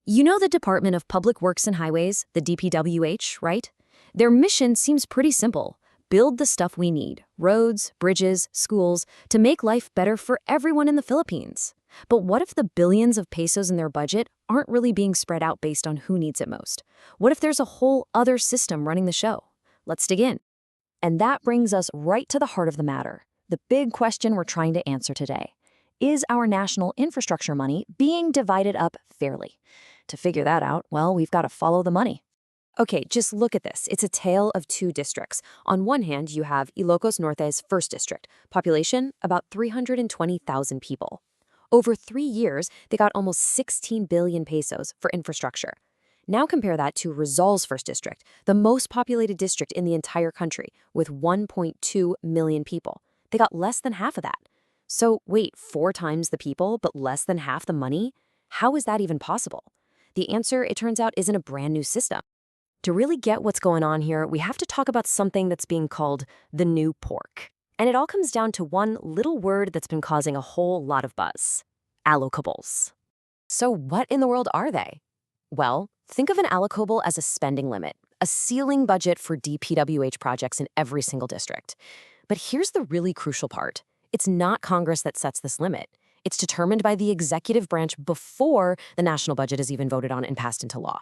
You know the Department of Public Works and Highways, the DPWH, right? Their mission seems pretty simple. Build the stuff we need, roads, bridges, schools, to make life better for everyone in the Philippines. But what if the billions of pesos in their budget aren't really being spread out based on who needs it most? What if there's a whole other system running the show? Let's dig in. And that brings us right to the heart of the matter, the big question we're trying to answer today. Is our national infrastructure money being divided up fairly? To figure that out, well, we've got to follow the money. Okay, just look at this. It's a tale of two districts. On one hand, you have Ilocos Norte's 1st District, population about 320,000 people. Over 3 years, they got almost 16 billion pesos for infrastructure. Now compare that to Rizal's 1st District, the most populated district in the entire country, with 1.2 million people. They got less than half of that. So wait, 4 times the people, but less than half the money? How is that even possible? The answer, it turns out, isn't a brand new system. To really get what's going on here, we have to talk about something that's being called the new pork. And it all comes down to one little word that's been causing a whole lot of buzz: allocables. So what in the world are they? Well, think of an allocable as a spending limit, a ceiling budget for DPWH projects in every single district. But here's the really crucial part. It's not Congress that sets this limit. It's determined by the executive branch before the national budget is even voted on and passed into law.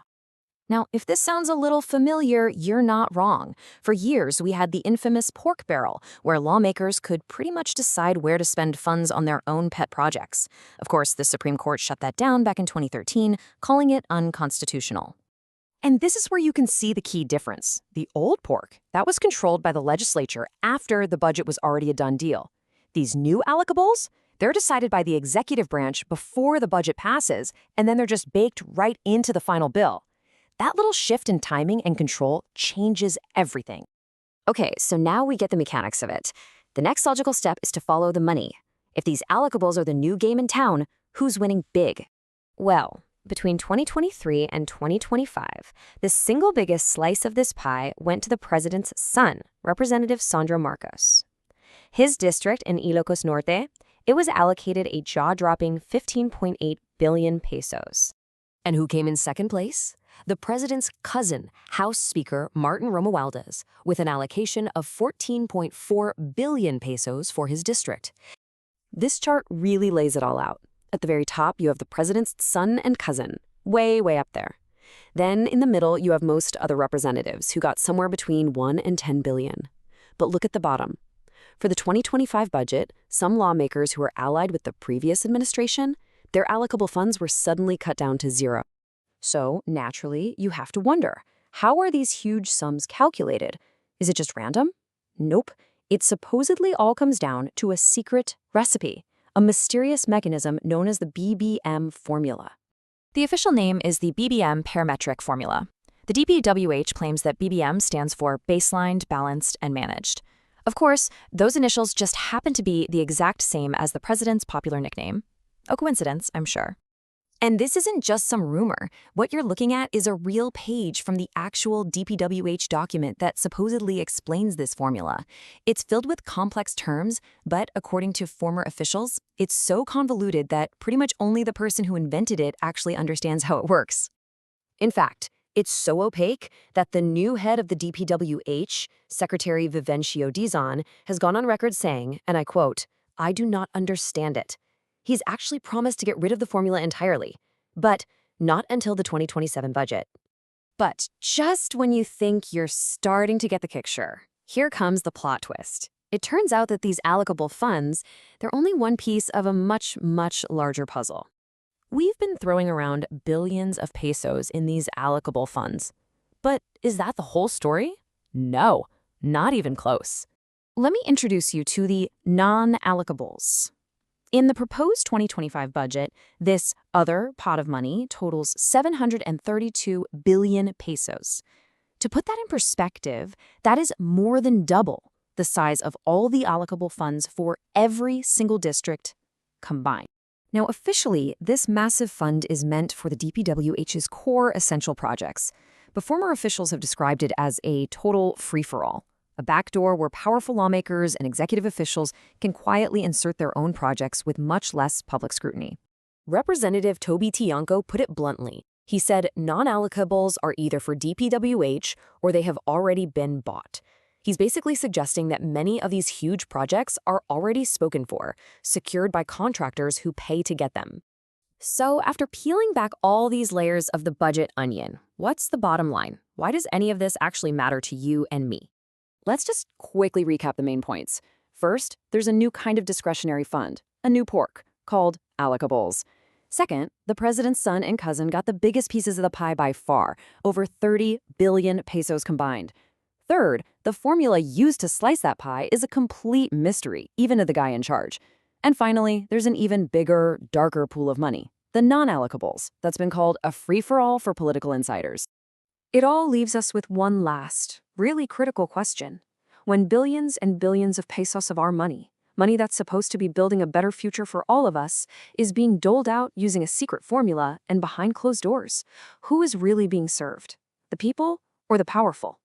Now, if this sounds a little familiar, you're not wrong. For years, we had the infamous pork barrel, where lawmakers could pretty much decide where to spend funds on their own pet projects. Of course, the Supreme Court shut that down back in 2013, calling it unconstitutional. And this is where you can see the key difference. The old pork, that was controlled by the legislature after the budget was already a done deal. These new allocables, they're decided by the executive branch before the budget passes, and then they're just baked right into the final bill. That little shift in timing and control changes everything. Okay, so now we get the mechanics of it. The next logical step is to follow the money. If these allocables are the new game in town, who's winning big? Well, between 2023 and 2025, the single biggest slice of this pie went to the president's son, Representative Sandro Marcos. His district in Ilocos Norte, it was allocated a jaw-dropping 15.8 billion pesos. And who came in second place? The president's cousin, House Speaker Martin Romualdez, with an allocation of 14.4 billion pesos for his district. This chart really lays it all out. At the very top, you have the president's son and cousin, way up there. Then in the middle, you have most other representatives who got somewhere between 1 and 10 billion. But look at the bottom. For the 2025 budget, some lawmakers who were allied with the previous administration, their allocable funds were suddenly cut down to 0. So, naturally, you have to wonder, how are these huge sums calculated? Is it just random? Nope. It supposedly all comes down to a secret recipe, a mysterious mechanism known as the BBM Formula. The official name is the BBM Parametric Formula. The DPWH claims that BBM stands for baselined, balanced, and managed. Of course, those initials just happen to be the exact same as the president's popular nickname. A coincidence, I'm sure. And this isn't just some rumor. What you're looking at is a real page from the actual DPWH document that supposedly explains this formula. It's filled with complex terms, but according to former officials, it's so convoluted that pretty much only the person who invented it actually understands how it works. In fact, it's so opaque that the new head of the DPWH, Secretary Vivencio Dizon, has gone on record saying, and I quote, "I do not understand it." He's actually promised to get rid of the formula entirely, but not until the 2027 budget. But just when you think you're starting to get the picture, here comes the plot twist. It turns out that these allocable funds, they're only one piece of a much larger puzzle. We've been throwing around billions of pesos in these allocable funds. But is that the whole story? No, not even close. Let me introduce you to the non-allocables. In the proposed 2025 budget, this other pot of money totals 732 billion pesos. To put that in perspective, that is more than double the size of all the allocable funds for every single district combined. Now, officially, this massive fund is meant for the DPWH's core essential projects, but former officials have described it as a total free-for-all. A backdoor where powerful lawmakers and executive officials can quietly insert their own projects with much less public scrutiny. Representative Toby Tiangco put it bluntly, He said non-allocables are either for DPWH or they have already been bought. He's basically suggesting that many of these huge projects are already spoken for, secured by contractors who pay to get them. So after peeling back all these layers of the budget onion, what's the bottom line? Why does any of this actually matter to you and me? Let's just quickly recap the main points. First, there's a new kind of discretionary fund, a new pork, called allocables. Second, the president's son and cousin got the biggest pieces of the pie by far, over 30 billion pesos combined. Third, the formula used to slice that pie is a complete mystery, even to the guy in charge. And finally, there's an even bigger, darker pool of money, the non-allocables, that's been called a free-for-all for political insiders. It all leaves us with one last, really critical question. When billions and billions of pesos of our money that's supposed to be building a better future for all of us, is being doled out using a secret formula and behind closed doors, who is really being served? The people or the powerful?